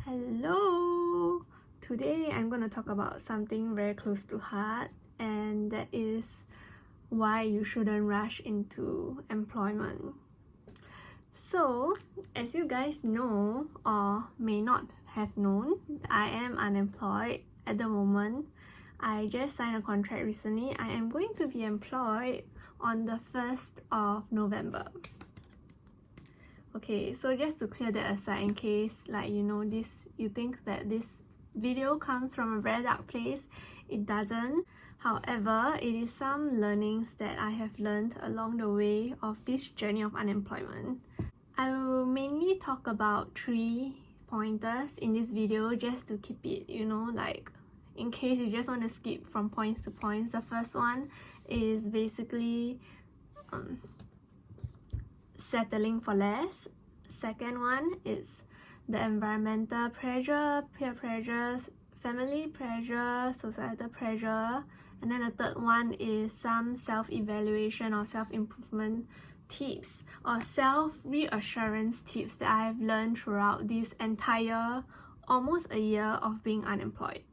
Hello! Today I'm going to talk about something very close to heart, and that is why you shouldn't rush into employment. So, as you guys know or may not have known, I am unemployed at the moment. I just signed a contract recently. I am going to be employed on the 1st of November. Okay, so just to clear that aside, in case you think that this video comes from a very dark place, it doesn't. However, it is some learnings that I have learned along the way of this journey of unemployment. I will mainly talk about 3 pointers in this video just to keep it, in case you just want to skip from points to points. The first one is basically settling for less. Second one is the environmental pressure, peer pressures, family pressure, societal pressure. And then the third one is some self-evaluation or self-improvement tips or self-reassurance tips that I have learned throughout this entire almost a year of being unemployed.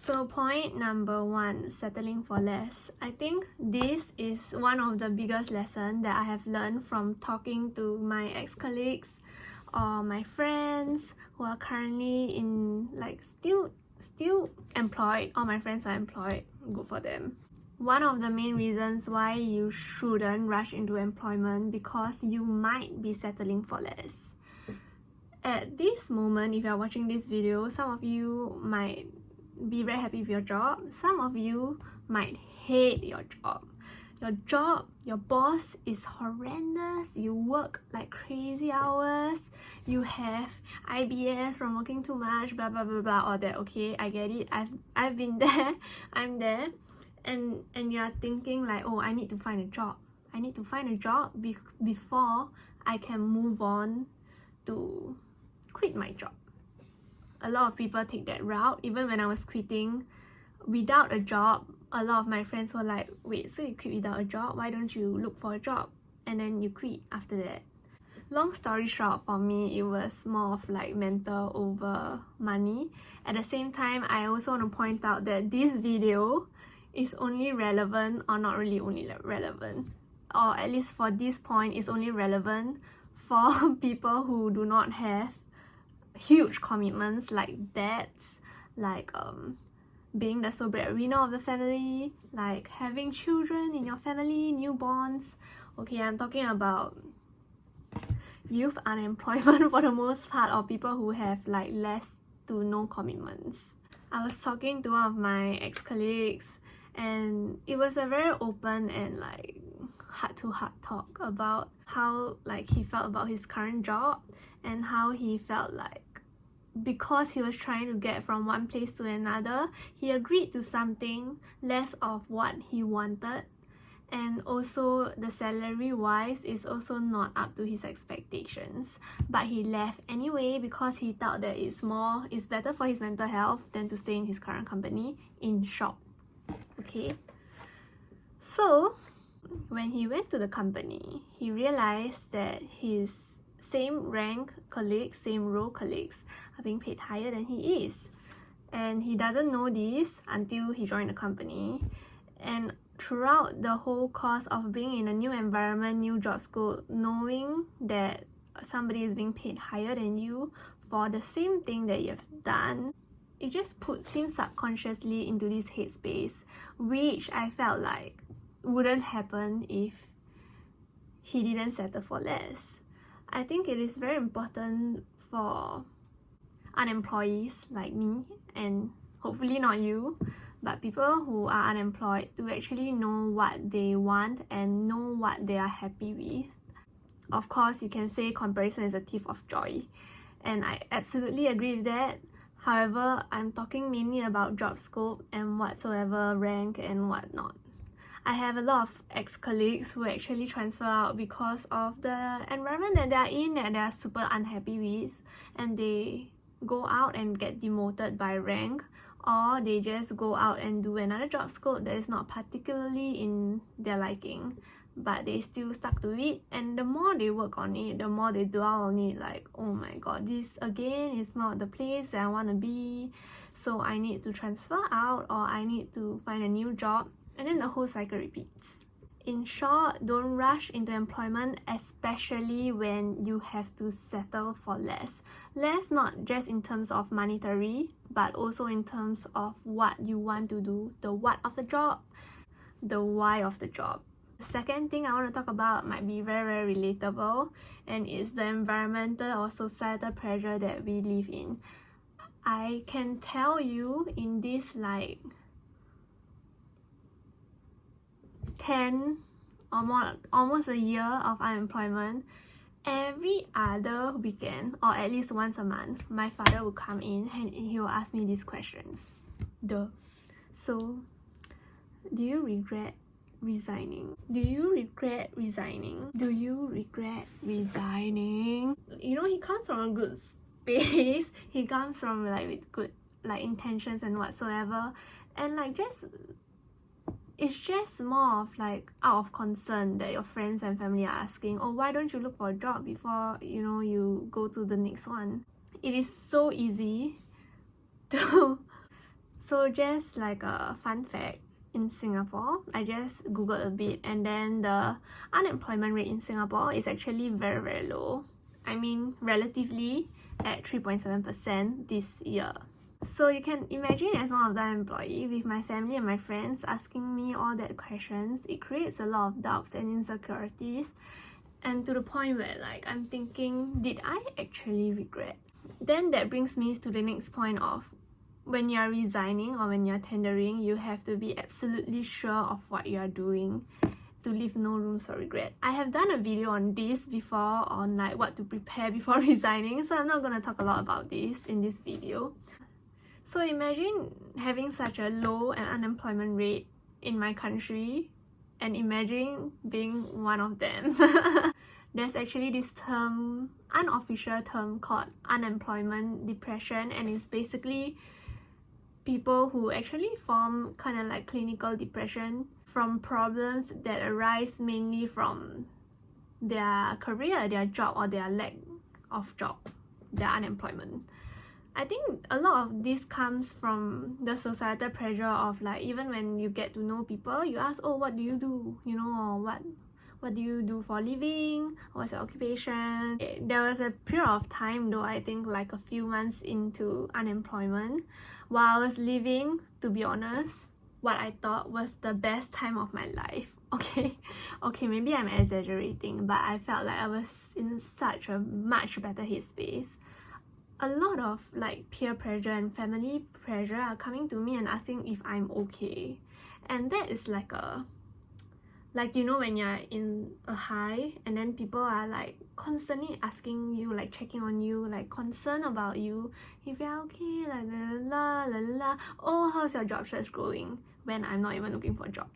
So point number 1, settling for less. I think this is one of the biggest lessons that I have learned from talking to my ex-colleagues or my friends who are currently in still employed. All my friends are employed, good for them. One of the main reasons why you shouldn't rush into employment because you might be settling for less. At this moment, if you're watching this video, some of you might be very happy with your job. Some of you might hate your job. Your boss is horrendous. You work like crazy hours. You have IBS from working too much, blah blah blah blah, all that. Okay, I get it. I've been there. I'm there. And you're thinking like, oh, I need to find a job. I need to find a job before I can move on to quit my job. A lot of people take that route. Even when I was quitting without a job, a lot of my friends were like, wait, so you quit without a job? Why don't you look for a job? And then you quit after that. Long story short, for me, it was more of like mental over money. At the same time, I also want to point out that this video is only relevant, or not really only relevant, or at least for this point, is only relevant for people who do not have huge commitments like debts, like being the sole breadwinner of the family, like having children in your family, newborns. Okay, I'm talking about youth unemployment for the most part, or people who have like less to no commitments. I was talking to one of my ex-colleagues, and it was a very open and like heart-to-heart talk about how he felt about his current job, and how he felt like because he was trying to get from one place to another, he agreed to something less of what he wanted, and also the salary wise is also not up to his expectations, but he left anyway because he thought that it's better for his mental health than to stay in his current company, in short. Okay, so when he went to the company, he realized that his same rank colleagues, same role colleagues are being paid higher than he is. And he doesn't know this until he joined the company. And throughout the whole course of being in a new environment, new job scope, knowing that somebody is being paid higher than you for the same thing that you have done, it just puts him subconsciously into this headspace, which I felt like wouldn't happen if he didn't settle for less. I think it is very important for unemployees like me, and hopefully not you, but people who are unemployed, to actually know what they want and know what they are happy with. Of course, you can say comparison is a thief of joy, and I absolutely agree with that. However, I'm talking mainly about job scope and whatsoever rank and whatnot. I have a lot of ex-colleagues who actually transfer out because of the environment that they are in, that they are super unhappy with, and they go out and get demoted by rank, or they just go out and do another job scope that is not particularly in their liking. but they still stuck to it, and the more they work on it, the more they dwell on it, like, oh my god, this again is not the place that I want to be, so I need to transfer out, or I need to find a new job, and then the whole cycle repeats. In short, don't rush into employment, especially when you have to settle for less. Less not just in terms of monetary, but also in terms of what you want to do, the what of the job, the why of the job. The second thing I want to talk about might be very relatable, and it's the environmental or societal pressure that we live in. I can tell you, in this like 10 or more, almost a year of unemployment, every other weekend, or at least once a month, my father will come in and he will ask me these questions. So, do you regret resigning? Do you regret resigning? Do you regret resigning? You know, he comes from a good space. He comes from like with good like intentions and whatsoever, and like it's just more of like out of concern that your friends and family are asking, oh, why don't you look for a job before, you know, you go to the next one? It is so easy to so just like a fun fact, in Singapore, I just googled a bit, and then the unemployment rate in Singapore is actually very low. I mean, relatively at 3.7% this year. So you can imagine, as one of the employees, with my family and my friends asking me all that questions, it creates a lot of doubts and insecurities, and to the point where like I'm thinking, did I actually regret? Then that brings me to the next point of, when you're resigning or when you're tendering, you have to be absolutely sure of what you're doing to leave no room for regret. I have done a video on this before, on like what to prepare before resigning, so I'm not going to talk a lot about this in this video. So imagine having such a low unemployment rate in my country, and imagine being one of them. There's actually this term, unofficial term, called unemployment depression, and it's basically people who actually form kind of like clinical depression from problems that arise mainly from their career, their job, or their lack of job, their unemployment. I think a lot of this comes from the societal pressure of like, even when you get to know people, you ask, oh, what do you do? You know, or what do you do for a living? What's your occupation? There was a period of time though, I think like a few months into unemployment, while I was living, to be honest, what I thought was the best time of my life. Okay, maybe I'm exaggerating, but I felt like I was in such a much better headspace. A lot of like peer pressure and family pressure are coming to me and asking if I'm okay, and that is like a, like, you know, when you're in a high and then people are like constantly asking you, like checking on you, like concerned about you, if you're okay, like la la la la. Oh, how's your job search going, when I'm not even looking for a job?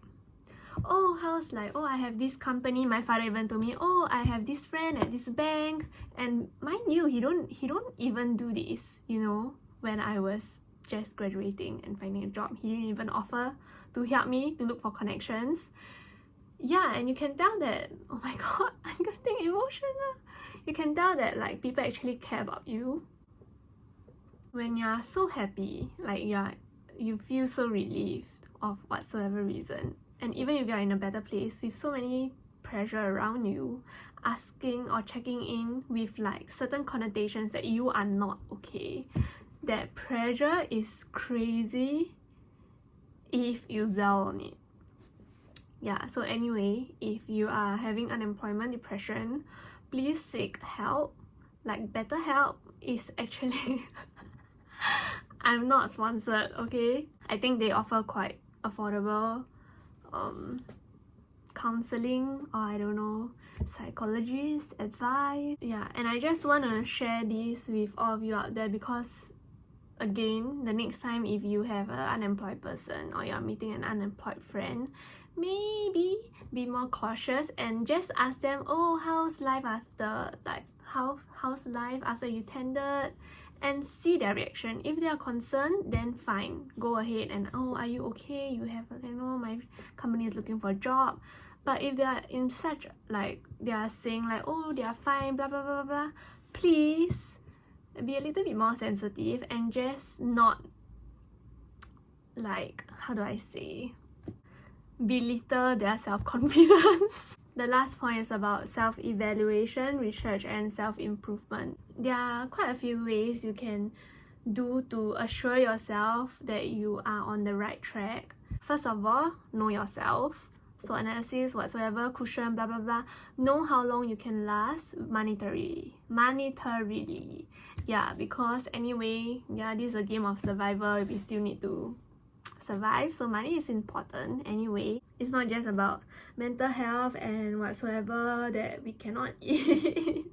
Oh, how's like, oh, I have this company. My father even told me, oh, I have this friend at this bank, and mind you, he don't even do this, you know, when I was just graduating and finding a job. He didn't even offer to help me to look for connections. Yeah, and you can tell that, oh my god, I'm getting emotional. You can tell that like people actually care about you. When you're so happy, like you feel so relieved of whatsoever reason, and even if you're in a better place with so many pressure around you, asking or checking in with like certain connotations that you are not okay, that pressure is crazy if you dwell on it. Yeah, so anyway, if you are having unemployment depression, please seek help. Like, BetterHelp is actually I'm not sponsored, okay? I think they offer quite affordable counseling, or I don't know, psychologist advice. Yeah, and I just want to share this with all of you out there, because again, the next time if you have an unemployed person or you're meeting an unemployed friend, maybe be more cautious and just ask them, oh, how's life after, like, how's life after you tendered, and see their reaction. If they are concerned, then fine, go ahead and, oh, are you okay? You have, you know, my company is looking for a job. But if they are in such, like, they are saying like, oh, they are fine, blah blah blah blah blah, please be a little bit more sensitive and just not, like, how do I say, belittle their self-confidence. The last point is about self-evaluation, research, and self-improvement. There are quite a few ways you can do to assure yourself that you are on the right track. First of all, know yourself. So analysis, whatsoever, cushion, blah blah blah. Know how long you can last monetarily. Yeah, because anyway, yeah, this is a game of survival. We still need to survive, so money is important anyway. It's not just about mental health and whatsoever that we cannot eat.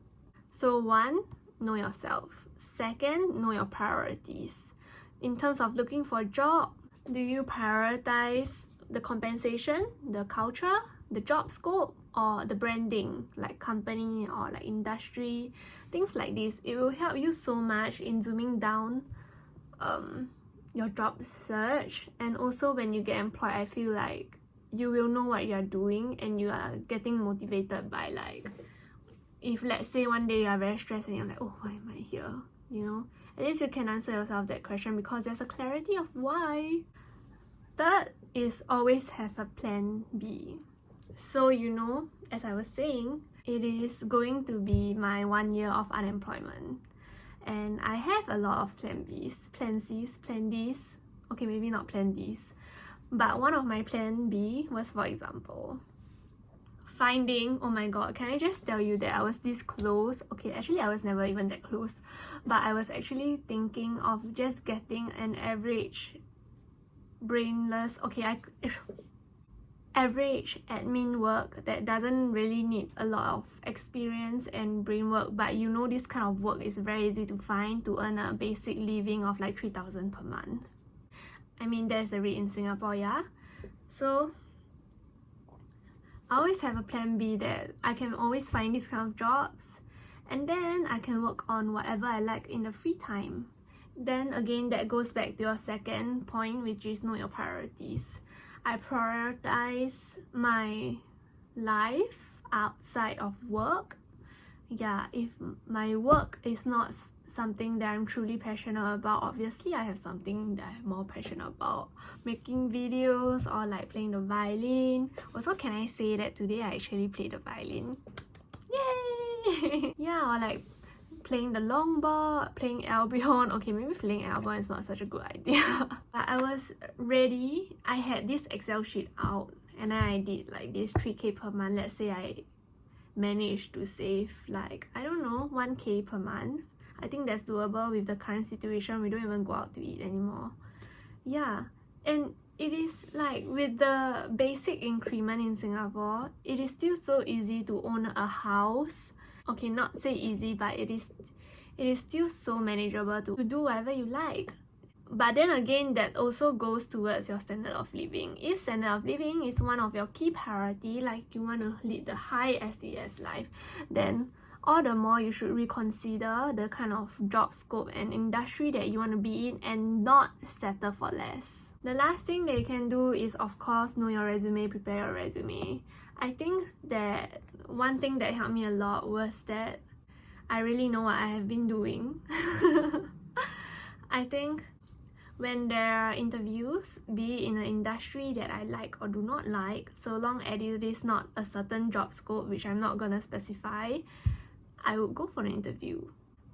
So 1, know yourself. 2nd, know your priorities. In terms of looking for a job, do you prioritize the compensation, the culture, the job scope, or the branding, like company or like industry, things like this? It will help you so much in zooming down your job search. And also when you get employed, I feel like you will know what you are doing and you are getting motivated by, like, if let's say one day you are very stressed and you're like, oh, why am I here, you know, at least you can answer yourself that question because there's a clarity of why. 3rd is always have a plan B. So, you know, as I was saying, it is going to be my 1 year of unemployment. And I have a lot of plan Bs, plan Cs, plan Ds. Okay, maybe not plan Ds. But one of my plan B was, for example, finding, oh my god, can I just tell you that I was this close? Okay, actually I was never even that close. But I was actually thinking of just getting an average brainless, average admin work that doesn't really need a lot of experience and brain work, but you know this kind of work is very easy to find to earn a basic living of like 3,000 per month. I mean, that's the rate in Singapore, yeah? So I always have a plan B that I can always find these kind of jobs and then I can work on whatever I like in the free time. Then again, that goes back to your 2nd point, which is know your priorities. I prioritize my life outside of work. Yeah, if my work is not something that I'm truly passionate about, obviously I have something that I'm more passionate about. Making videos or like playing the violin. Also, can I say that today I actually played the violin? Yay! Yeah, or like playing the longboard, playing Albion. Okay, maybe playing Albion is not such a good idea. But I was ready. I had this Excel sheet out and then I did like this 3k per month. Let's say I managed to save like, I don't know, 1k per month. I think that's doable with the current situation. We don't even go out to eat anymore. Yeah, and it is like with the basic increment in Singapore, it is still so easy to own a house. Okay, not say easy, but it is still so manageable to do whatever you like. But then again, that also goes towards your standard of living. If standard of living is one of your key priority, like you want to lead the high SES life, then all the more you should reconsider the kind of job scope and industry that you want to be in and not settle for less. The last thing that you can do is, of course, know your resume, prepare your resume. I think that one thing that helped me a lot was that I really know what I have been doing. I think when there are interviews, be it in an industry that I like or do not like, so long as it is not a certain job scope, which I'm not gonna specify, I would go for an interview.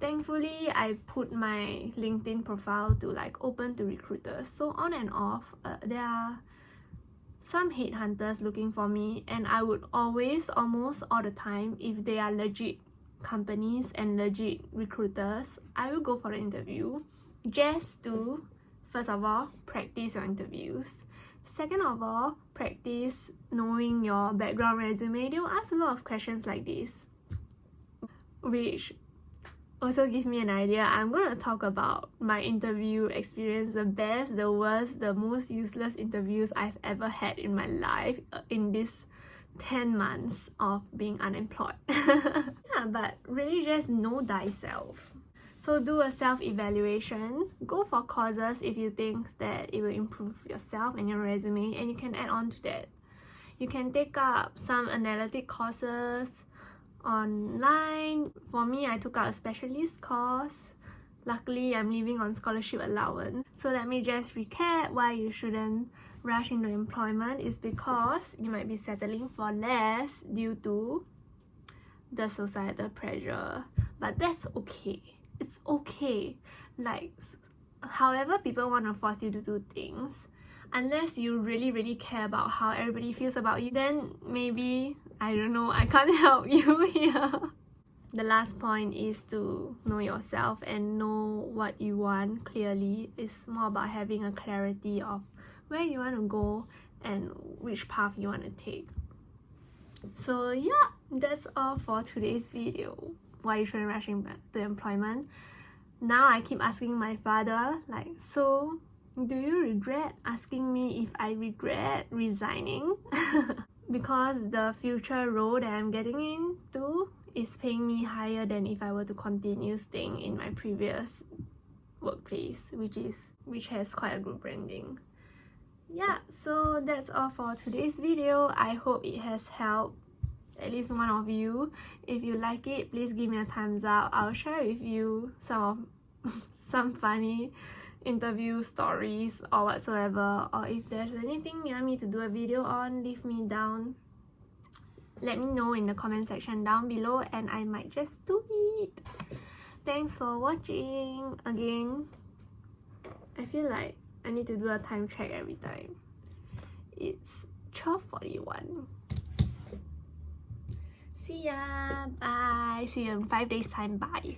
Thankfully, I put my LinkedIn profile to like open to recruiters. So on and off, there are some headhunters looking for me, and I would always, almost all the time, if they are legit companies and legit recruiters, I will go for the interview just to, first of all, practice your interviews. Second of all, practice knowing your background resume. They will ask a lot of questions like this, which also give me an idea. I'm gonna talk about my interview experience, the best, the worst, the most useless interviews I've ever had in my life in this 10 months of being unemployed. Yeah, but really just know thyself. So do a self-evaluation, go for courses if you think that it will improve yourself and your resume, and you can add on to that. You can take up some analytic courses online. For me, I took out a specialist course. Luckily, I'm living on scholarship allowance. So let me just recap why you shouldn't rush into employment is because you might be settling for less due to the societal pressure. But that's okay. It's okay. Like, however people want to force you to do things, unless you really care about how everybody feels about you, then maybe, I don't know, I can't help you here. The last point is to know yourself and know what you want clearly. It's more about having a clarity of where you want to go and which path you want to take. So yeah, that's all for today's video. Why you shouldn't rush into employment. Now I keep asking my father, like, so do you regret asking me if I regret resigning? Because the future role that I'm getting into is paying me higher than if I were to continue staying in my previous workplace, which has quite a good branding. Yeah, so that's all for today's video. I hope it has helped at least one of you. If you like it, please give me a thumbs up. I'll share with you some funny interview stories or whatsoever, or if there's anything you want me to do a video on, let me know in the comment section down below and I might just do it. Thanks for watching. Again, I feel like I need to do a time check every time. It's 12:41. See ya. Bye. See you in 5 days time. Bye.